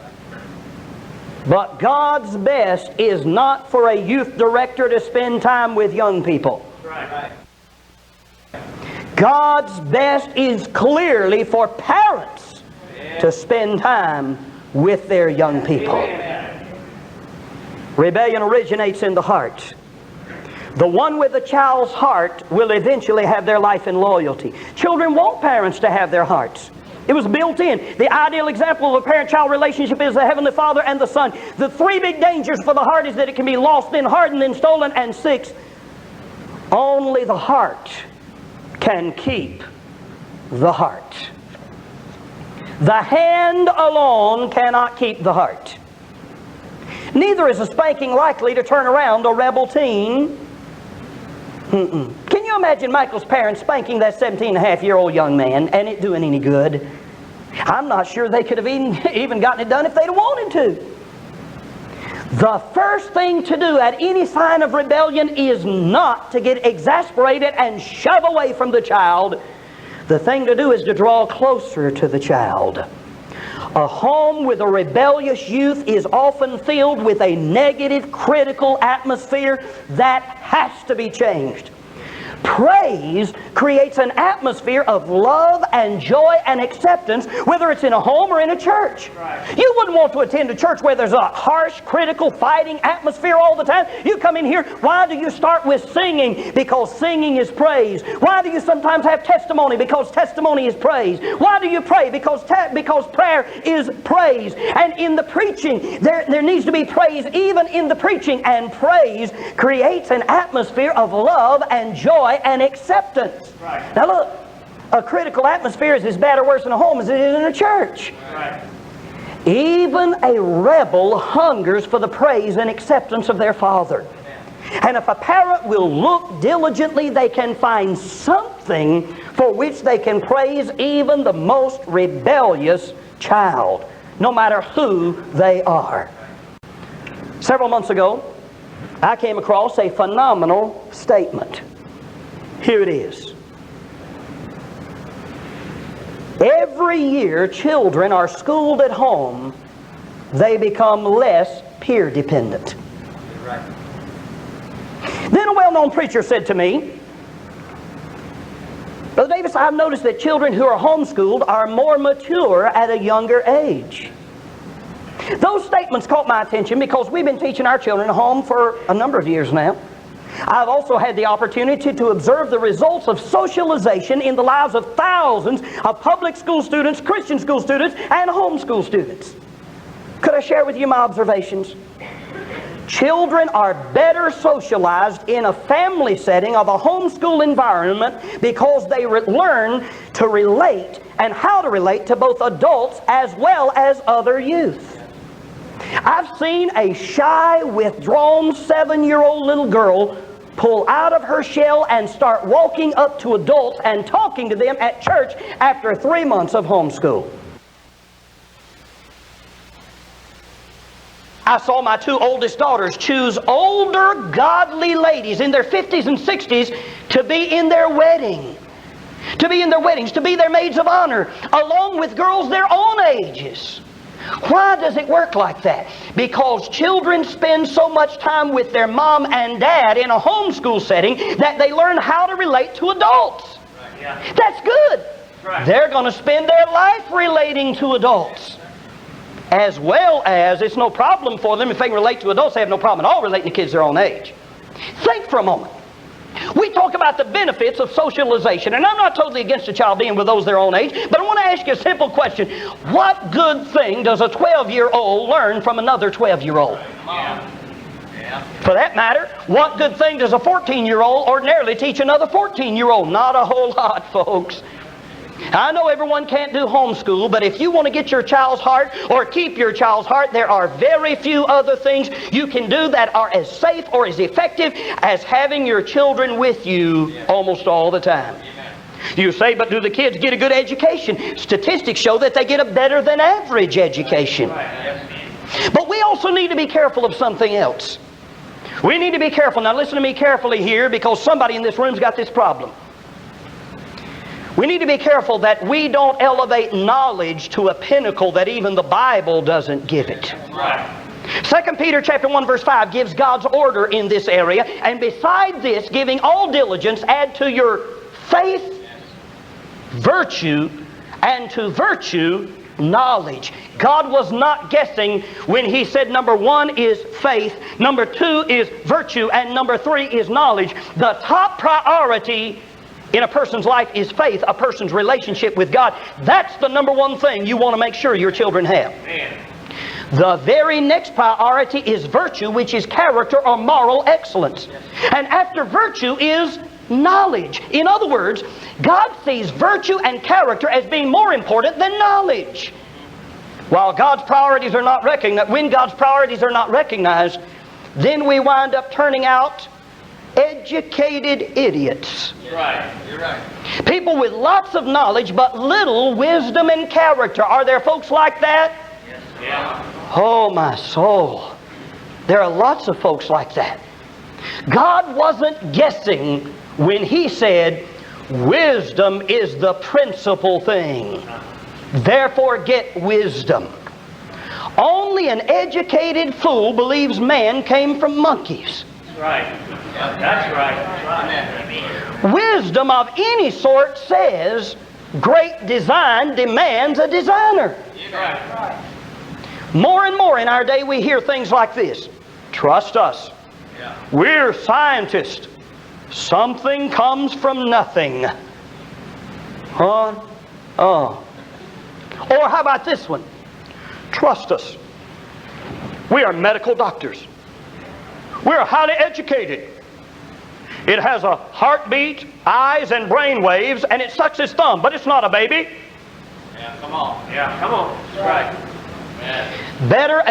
But God's best is not for a youth director to spend time with young people. God's best is clearly for parents to spend time with their young people. Rebellion originates in the heart. The one with a child's heart will eventually have their life in loyalty. Children want parents to have their hearts. It was built in. The ideal example of a parent-child relationship is the Heavenly Father and the Son. The three big dangers for the heart is that it can be lost, then hardened, then stolen, and six, only the heart can keep the heart. The hand alone cannot keep the heart. Neither is a spanking likely to turn around a rebel teen. Can you imagine Michael's parents spanking that 17-and-a-half-year-old young man and it doing any good? I'm not sure they could have even gotten it done if they'd have wanted to. The first thing to do at any sign of rebellion is not to get exasperated and shove away from the child. The thing to do is to draw closer to the child. A home with a rebellious youth is often filled with a negative, critical atmosphere that has to be changed. Praise creates an atmosphere of love and joy and acceptance, whether it's in a home or in a church. You wouldn't want to attend a church where there's a harsh, critical, fighting atmosphere all the time. You come in here, why do you start with singing? Because singing is praise. Why do you sometimes have testimony? Because testimony is praise. Why do you pray? Because prayer is praise. And in the preaching, there needs to be praise even in the preaching. And praise creates an atmosphere of love and joy and acceptance. Now look, a critical atmosphere is as bad or worse in a home as it is in a church. Even a rebel hungers for the praise and acceptance of their father. And if a parent will look diligently, they can find something for which they can praise even the most rebellious child, no matter who they are. Several months ago, I came across a phenomenal statement. Here it is. Every year children are schooled at home, they become less peer dependent. Then a well-known preacher said to me, Brother Davis, I've noticed that children who are homeschooled are more mature at a younger age. Those statements caught my attention because we've been teaching our children at home for a number of years now. I've also had the opportunity to observe the results of socialization in the lives of thousands of public school students, Christian school students, and homeschool students. Could I share with you my observations? Children are better socialized in a family setting of a homeschool environment because they learn to relate and how to relate to both adults as well as other youth. I've seen a shy, withdrawn 7-year-old little girl pull out of her shell and start walking up to adults and talking to them at church after 3 months of homeschool. I saw my 2 oldest daughters choose older, godly ladies in their 50s and 60s to be in their wedding. To be in their weddings, to be their maids of honor, along with girls their own ages. Why does it work like that? Because children spend so much time with their mom and dad in a homeschool setting that they learn how to relate to adults. Right, yeah. That's good. Right. They're going to spend their life relating to adults. As well as, it's no problem for them if they can relate to adults. They have no problem at all relating to kids their own age. Think for a moment. We talk about the benefits of socialization, and I'm not totally against a child being with those their own age, but I want to ask you a simple question. What good thing does a 12-year-old learn from another 12-year-old? For that matter, what good thing does a 14-year-old ordinarily teach another 14-year-old? Not a whole lot, folks. I know everyone can't do homeschool, but if you want to get your child's heart or keep your child's heart, there are very few other things you can do that are as safe or as effective as having your children with you almost all the time. You say, but do the kids get a good education? Statistics show that they get a better than average education. But we also need to be careful of something else. We need to be careful. Now listen to me carefully here, because somebody in this room's got this problem. We need to be careful that we don't elevate knowledge to a pinnacle that even the Bible doesn't give it. Right. 2 Peter chapter 1 verse 5 gives God's order in this area. And beside this, giving all diligence, add to your faith, virtue, and to virtue, knowledge. God was not guessing when He said number 1 is faith, number 2 is virtue, and number 3 is knowledge. The top priority in a person's life is faith, a person's relationship with God. That's the number 1 thing you want to make sure your children have. Amen. The very next priority is virtue, which is character or moral excellence. And after virtue is knowledge. In other words, God sees virtue and character as being more important than knowledge. While God's priorities are not recognized, when God's priorities are not recognized, then we wind up turning out educated idiots. You're right. You're right. People with lots of knowledge but little wisdom and character. Are there folks like that? Yes. Yeah. Oh my soul. There are lots of folks like that. God wasn't guessing when He said, wisdom is the principal thing. Therefore get wisdom. Only an educated fool believes man came from monkeys. That's right. That's right. Wisdom of any sort says great design demands a designer. Right. More and more in our day we hear things like this. Trust us. Yeah. We're scientists. Something comes from nothing. Huh? Oh. Or how about this one? Trust us. We are medical doctors. We're highly educated. It has a heartbeat, eyes, and brain waves, and it sucks its thumb, but it's not a baby. Yeah, come on. Yeah, come on. That's right. Yeah. Better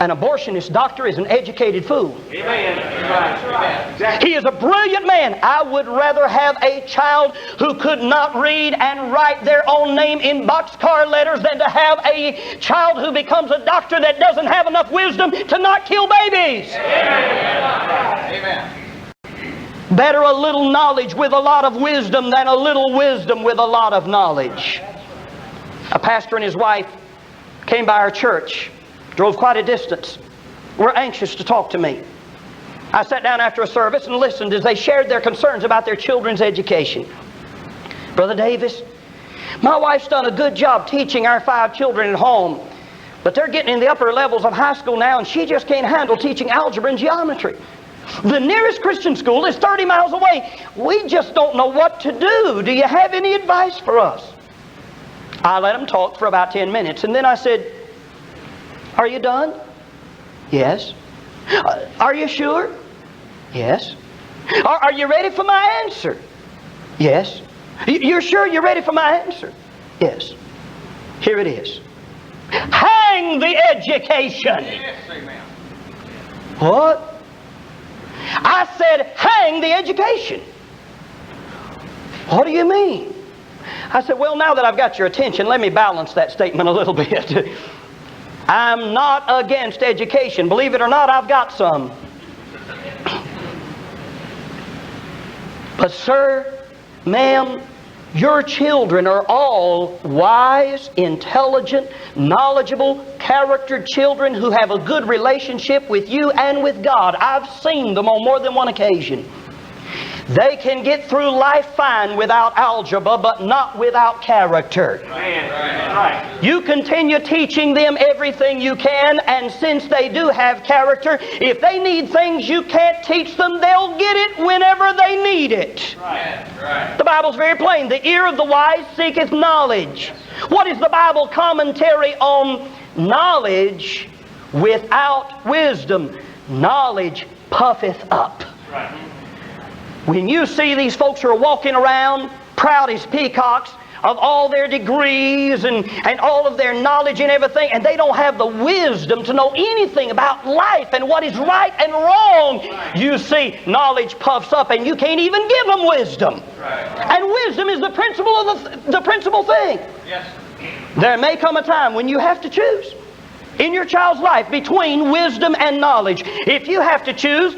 an abortionist doctor is an educated fool. Amen. Right. Exactly. He is a brilliant man. I would rather have a child who could not read and write their own name in boxcar letters than to have a child who becomes a doctor that doesn't have enough wisdom to not kill babies. Amen. Amen. Better a little knowledge with a lot of wisdom than a little wisdom with a lot of knowledge. A pastor and his wife came by our church. Drove quite a distance. Were anxious to talk to me. I sat down after a service and listened as they shared their concerns about their children's education. Brother Davis, my wife's done a good job teaching our 5 children at home. But they're getting in the upper levels of high school now, and she just can't handle teaching algebra and geometry. The nearest Christian school is 30 miles away. We just don't know what to do. Do you have any advice for us? I let them talk for about 10 minutes, and then I said, "Are you done?" "Yes." "Are you sure?" "Yes." Are you ready for my answer?" "Yes." "You're sure you're ready for my answer?" "Yes." Here it is. Hang the education. Yes, amen. What? I said, hang the education. "What do you mean?" I said, "Well, now that I've got your attention, let me balance that statement a little bit. I'm not against education. Believe it or not, I've got some. But sir, ma'am, your children are all wise, intelligent, knowledgeable, charactered children who have a good relationship with you and with God. I've seen them on more than one occasion. They can get through life fine without algebra, but not without character. Right. You continue teaching them everything you can, and since they do have character, if they need things you can't teach them, they'll get it whenever they need it." Right. The Bible's very plain. The ear of the wise seeketh knowledge. What is the Bible commentary on knowledge without wisdom? Knowledge puffeth up. Right. When you see these folks who are walking around proud as peacocks of all their degrees and all of their knowledge and everything, and they don't have the wisdom to know anything about life and what is right and wrong, you see knowledge puffs up and you can't even give them wisdom. Right. And wisdom is the principle of the principal thing. Yes. There may come a time when you have to choose in your child's life between wisdom and knowledge. If you have to choose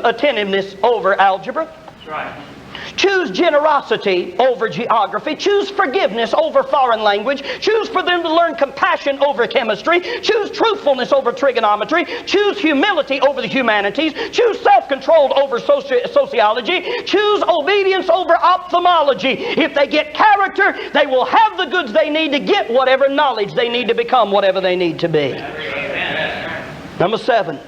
attentiveness over algebra. That's right. Choose generosity over geography. Choose forgiveness over foreign language. Choose for them to learn compassion over chemistry. Choose truthfulness over trigonometry. Choose humility over the humanities. Choose self-control over sociology. Choose obedience over ophthalmology. If they get character, they will have the goods they need to get whatever knowledge they need to become whatever they need to be. Number 7.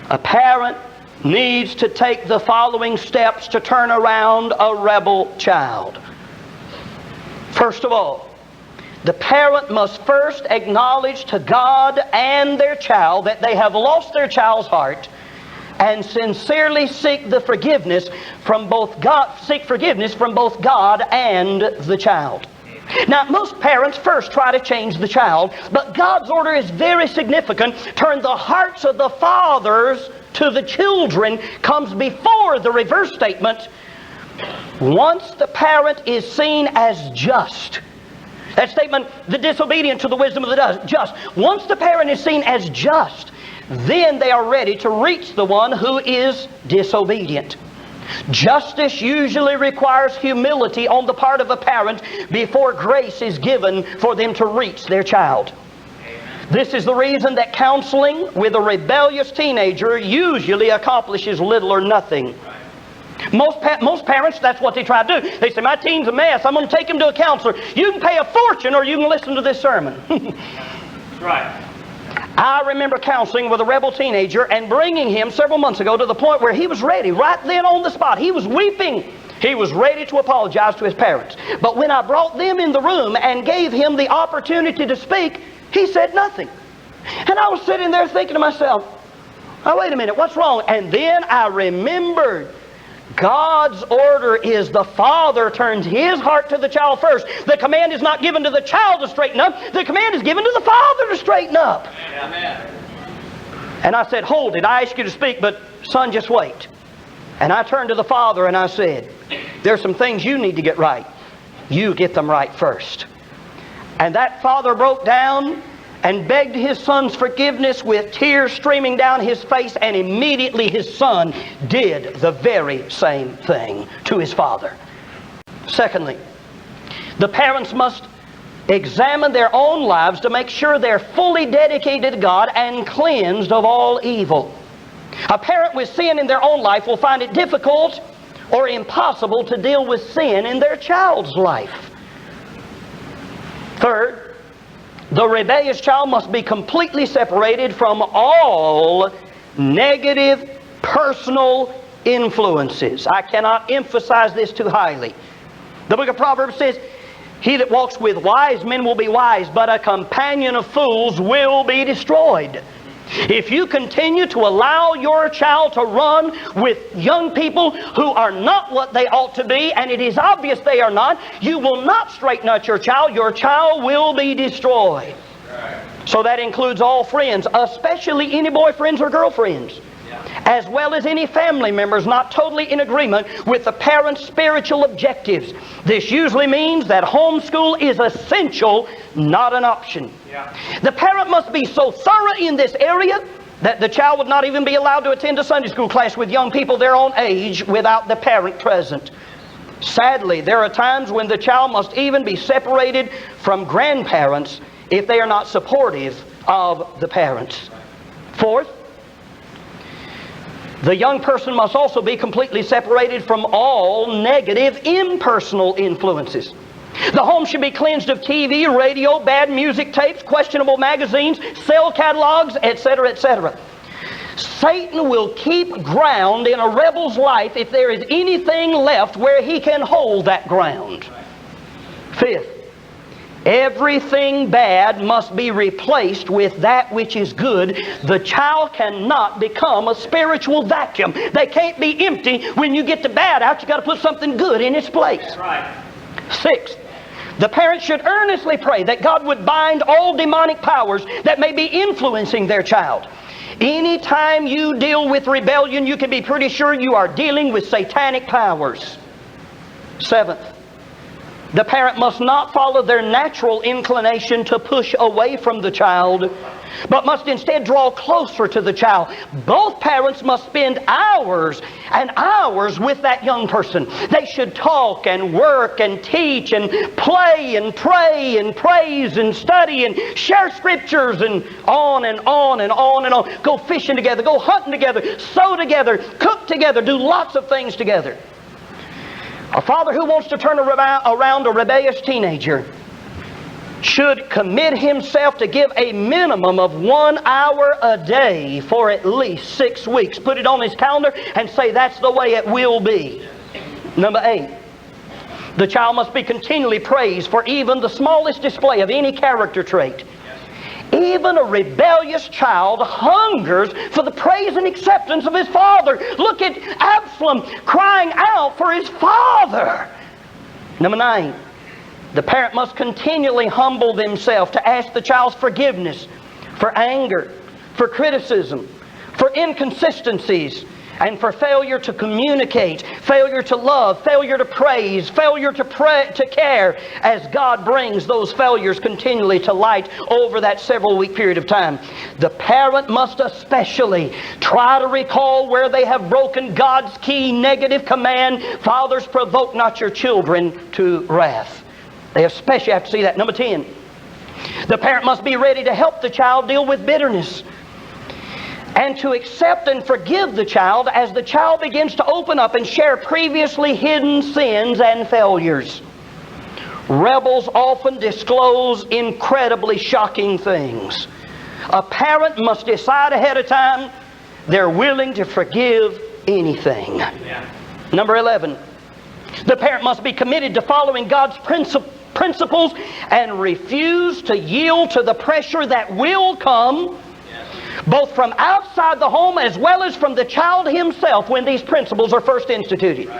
A parent needs to take the following steps to turn around a rebel child. First of all, the parent must first acknowledge to God and their child that they have lost their child's heart and sincerely seek forgiveness from both God and the child. Now, most parents first try to change the child, but God's order is very significant. Turn the hearts of the fathers to the children comes before the reverse statement. Once the parent is seen as just, that statement, the disobedient to the wisdom of the just. Once the parent is seen as just, then they are ready to reach the one who is disobedient. Justice usually requires humility on the part of a parent before grace is given for them to reach their child. This is the reason that counseling with a rebellious teenager usually accomplishes little or nothing. Most parents, that's what they try to do. They say, "My teen's a mess. I'm going to take him to a counselor." You can pay a fortune or you can listen to this sermon. Right. I remember counseling with a rebel teenager and bringing him several months ago to the point where he was ready, right then on the spot. He was weeping. He was ready to apologize to his parents. But when I brought them in the room and gave him the opportunity to speak, he said nothing. And I was sitting there thinking to myself, "Oh, wait a minute, what's wrong?" And then I remembered God's order is the father turns his heart to the child first. The command is not given to the child to straighten up. The command is given to the father to straighten up. Amen. And I said, "Hold it, I ask you to speak, but son, just wait." And I turned to the father and I said, "There's some things you need to get right. You get them right first." And that father broke down and begged his son's forgiveness with tears streaming down his face, and immediately his son did the very same thing to his father. Secondly, the parents must examine their own lives to make sure they're fully dedicated to God and cleansed of all evil. A parent with sin in their own life will find it difficult or impossible to deal with sin in their child's life. Third, The rebellious child must be completely separated from all negative personal influences. I cannot emphasize this too highly. The book of Proverbs says, he that walks with wise men will be wise, but a companion of fools will be destroyed. If you continue to allow your child to run with young people who are not what they ought to be, and it is obvious they are not, you will not straighten out your child. Your child will be destroyed. So that includes all friends, especially any boyfriends or girlfriends, as well as any family members not totally in agreement with the parents' spiritual objectives. This usually means that homeschool is essential, not an option. The parent must be so thorough in this area that the child would not even be allowed to attend a Sunday school class with young people their own age without the parent present. Sadly, there are times when the child must even be separated from grandparents if they are not supportive of the parents. Fourth, the young person must also be completely separated from all negative impersonal influences. The home should be cleansed of TV, radio, bad music tapes, questionable magazines, sale catalogs, etc., etc. Satan will keep ground in a rebel's life if there is anything left where he can hold that ground. Fifth, everything bad must be replaced with that which is good. The child cannot become a spiritual vacuum. They can't be empty. When you get the bad out, you've got to put something good in its place. Sixth, the parent should earnestly pray that God would bind all demonic powers that may be influencing their child. Anytime you deal with rebellion, you can be pretty sure you are dealing with satanic powers. Seventh, the parent must not follow their natural inclination to push away from the child, but must instead draw closer to the child. Both parents must spend hours and hours with that young person. They should talk and work and teach and play and pray and praise and study and share scriptures and on and on and on and on. Go fishing together, go hunting together, sew together, cook together, do lots of things together. A father who wants to turn around a rebellious teenager should commit himself to give a minimum of 1 hour a day for at least 6 weeks. Put it on his calendar and say that's the way it will be. Number 8, the child must be continually praised for even the smallest display of any character trait. Even a rebellious child hungers for the praise and acceptance of his father. Look at Absalom crying out for his father. Number 9, the parent must continually humble themselves to ask the child's forgiveness for anger, for criticism, for inconsistencies, and for failure to communicate, failure to love, failure to praise, failure to care, as God brings those failures continually to light over that several week period of time. The parent must especially try to recall where they have broken God's key negative command, fathers, provoke not your children to wrath. They especially have to see that. Number 10, the parent must be ready to help the child deal with bitterness and to accept and forgive the child as the child begins to open up and share previously hidden sins and failures. Rebels often disclose incredibly shocking things. A parent must decide ahead of time they're willing to forgive anything. Number 11, the parent must be committed to following God's principles and refuse to yield to the pressure that will come both from outside the home as well as from the child himself when these principles are first instituted.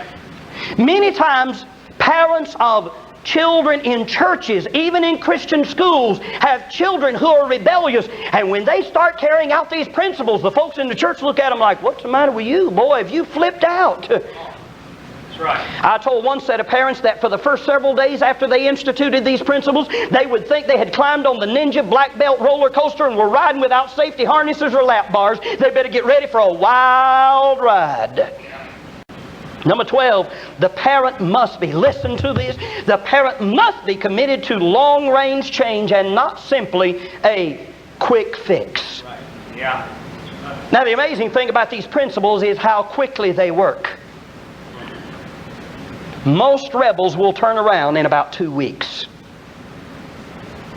Many times, parents of children in churches, even in Christian schools, have children who are rebellious, and when they start carrying out these principles, the folks in the church look at them like, "What's the matter with you? Boy, have you flipped out?" I told one set of parents that for the first several days after they instituted these principles, they would think they had climbed on the Ninja Black Belt roller coaster and were riding without safety harnesses or lap bars. They better get ready for a wild ride. Number 12, the parent must be, listen to this, the parent must be committed to long-range change and not simply a quick fix. Now the amazing thing about these principles is how quickly they work. Most rebels will turn around in about 2 weeks.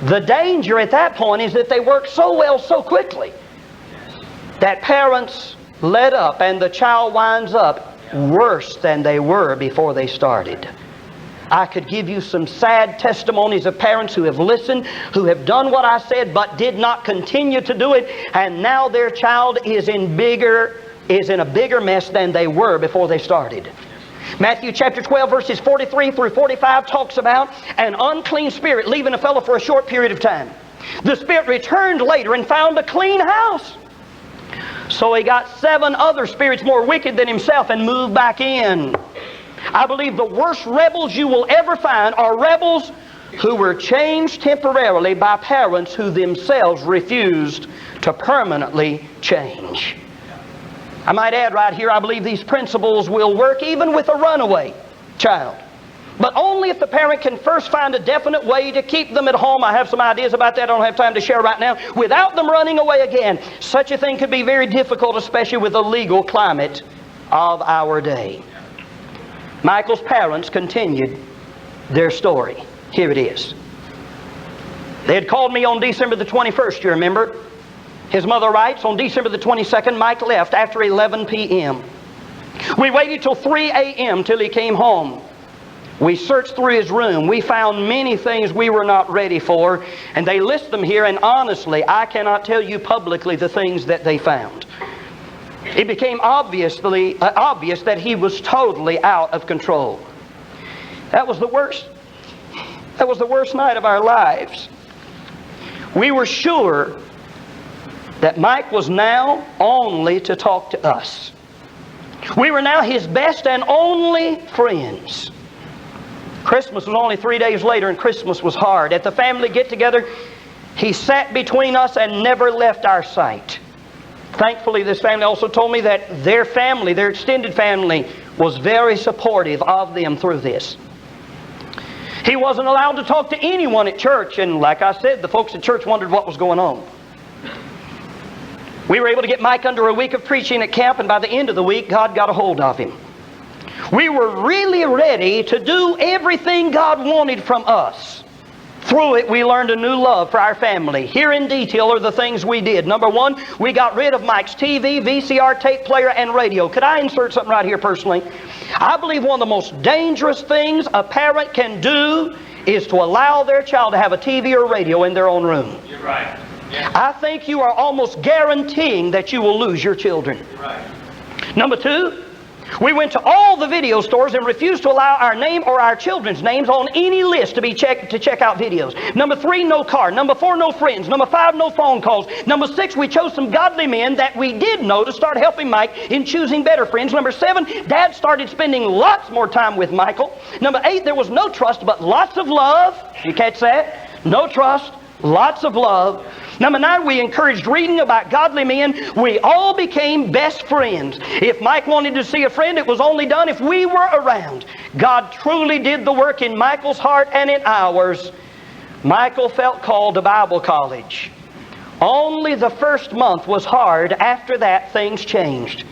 The danger at that point is that they work so well so quickly that parents let up and the child winds up worse than they were before they started. I could give you some sad testimonies of parents who have listened, who have done what I said but did not continue to do it, and now their child is in a bigger mess than they were before they started. Matthew chapter 12 verses 43 through 45 talks about an unclean spirit leaving a fellow for a short period of time. The spirit returned later and found a clean house. So he got 7 other spirits more wicked than himself and moved back in. I believe the worst rebels you will ever find are rebels who were changed temporarily by parents who themselves refused to permanently change. I might add right here, I believe these principles will work even with a runaway child. But only if the parent can first find a definite way to keep them at home. I have some ideas about that I don't have time to share right now. Without them running away again. Such a thing could be very difficult, especially with the legal climate of our day. Michael's parents continued their story. Here it is. They had called me on December the 21st, you remember? His mother writes, on December the 22nd, Mike left after 11 p.m. We waited till 3 a.m. till he came home. We searched through his room. We found many things we were not ready for, and they list them here, and honestly, I cannot tell you publicly the things that they found. It became obvious that he was totally out of control. That was the worst. That was the worst night of our lives. We were sure that Mike was now only to talk to us. We were now his best and only friends. Christmas was only 3 days later, and Christmas was hard. At the family get-together, he sat between us and never left our sight. Thankfully, this family also told me that their family, their extended family, was very supportive of them through this. He wasn't allowed to talk to anyone at church, and like I said, the folks at church wondered what was going on. We were able to get Mike under a week of preaching at camp, and by the end of the week, God got a hold of him. We were really ready to do everything God wanted from us. Through it, we learned a new love for our family. Here in detail are the things we did. Number one, we got rid of Mike's TV, VCR, tape player, and radio. Could I insert something right here personally? I believe one of the most dangerous things a parent can do is to allow their child to have a TV or radio in their own room. You're right. Yeah. I think you are almost guaranteeing that you will lose your children. You're right. Number two, we went to all the video stores and refused to allow our name or our children's names on any list to check out videos. Number three, no car. Number four, no friends. Number five, no phone calls. Number six, we chose some godly men that we did know to start helping Mike in choosing better friends. Number seven, Dad started spending lots more time with Michael. Number eight, there was no trust but lots of love. You catch that? No trust, lots of love. Number nine, we encouraged reading about godly men. We all became best friends. If Mike wanted to see a friend, it was only done if we were around. God truly did the work in Michael's heart and in ours. Michael felt called to Bible college. Only the first month was hard. After that, things changed.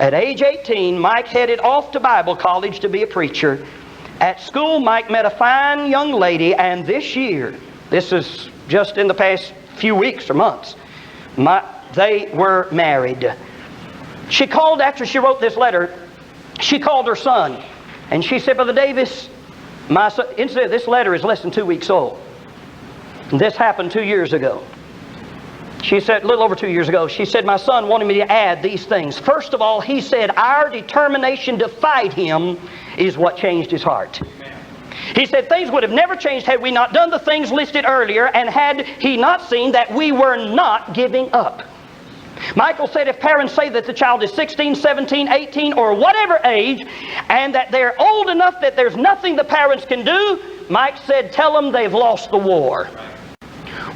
At age 18, Mike headed off to Bible college to be a preacher. At school, Mike met a fine young lady, and this year, this is just in the past few weeks or months, they were married. She called after she wrote this letter. She called her son, and she said, Brother Davis, my son, incidentally, this letter is less than 2 weeks old. This happened 2 years ago. She said, a little over 2 years ago, she said, my son wanted me to add these things. First of all, he said, our determination to fight him is what changed his heart. He said things would have never changed had we not done the things listed earlier and had he not seen that we were not giving up. Michael said if parents say that the child is 16, 17, 18, or whatever age, and that they're old enough that there's nothing the parents can do, Mike said tell them they've lost the war.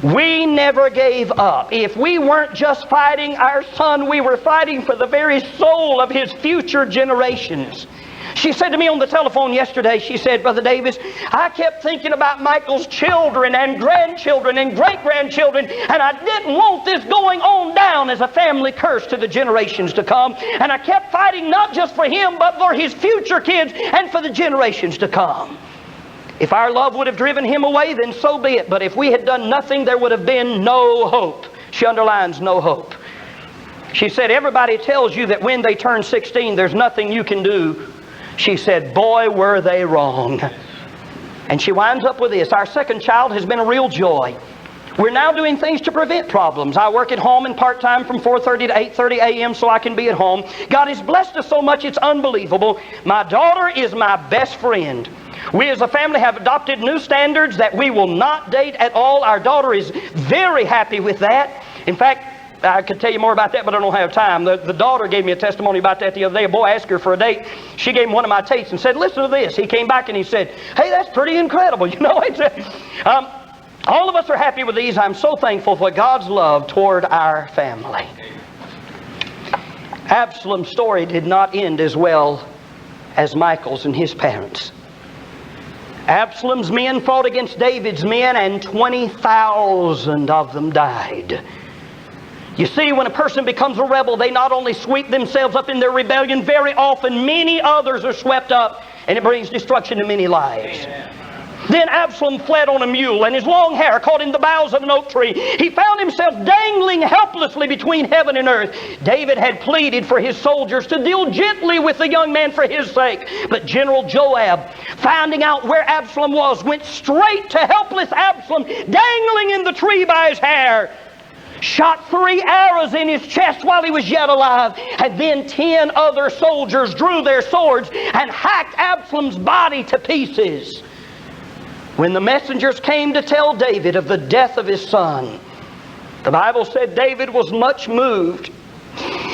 We never gave up. If we weren't just fighting our son, we were fighting for the very soul of his future generations. She said to me on the telephone yesterday, she said, Brother Davis, I kept thinking about Michael's children and grandchildren and great-grandchildren, and I didn't want this going on down as a family curse to the generations to come. And I kept fighting not just for him, but for his future kids and for the generations to come. If our love would have driven him away, then so be it. But if we had done nothing, there would have been no hope. She underlines no hope. She said, everybody tells you that when they turn 16, there's nothing you can do. She said, boy, were they wrong. And she winds up with this. Our second child has been a real joy. We're now doing things to prevent problems. I work at home and part-time from 4:30 to 8:30 a.m. so I can be at home. God has blessed us so much, it's unbelievable. My daughter is my best friend. We as a family have adopted new standards that we will not date at all. Our daughter is very happy with that. In fact, I could tell you more about that, but I don't have time. The daughter gave me a testimony about that the other day. A boy asked her for a date. She gave him one of my tapes and said, listen to this. He came back and he said, hey, that's pretty incredible. You know, all of us are happy with these. I'm so thankful for God's love toward our family. Absalom's story did not end as well as Michael's and his parents. Absalom's men fought against David's men, and 20,000 of them died. You see, when a person becomes a rebel, they not only sweep themselves up in their rebellion, very often many others are swept up, and it brings destruction to many lives. Amen. Then Absalom fled on a mule, and his long hair caught in the boughs of an oak tree. He found himself dangling helplessly between heaven and earth. David had pleaded for his soldiers to deal gently with the young man for his sake. But General Joab, finding out where Absalom was, went straight to helpless Absalom, dangling in the tree by his hair. Shot 3 arrows in his chest while he was yet alive. And then 10 other soldiers drew their swords and hacked Absalom's body to pieces. When the messengers came to tell David of the death of his son, the Bible said David was much moved.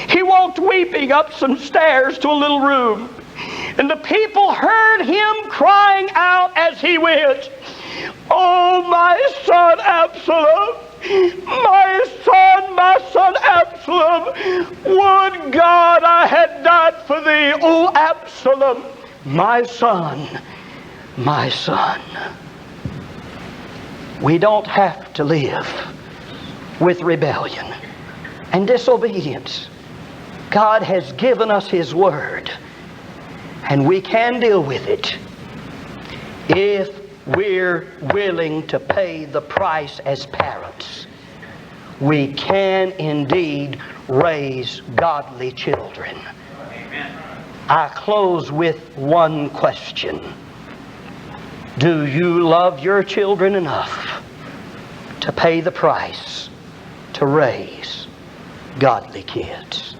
He walked weeping up some stairs to a little room, and the people heard him crying out as he went, oh, my son Absalom! My son Absalom! Would God I had died for thee, O Absalom, my son, my son. We don't have to live with rebellion and disobedience. God has given us His Word, and we can deal with it if we're willing to pay the price as parents. We can indeed raise godly children. Amen. I close with one question. Do you love your children enough to pay the price to raise godly kids?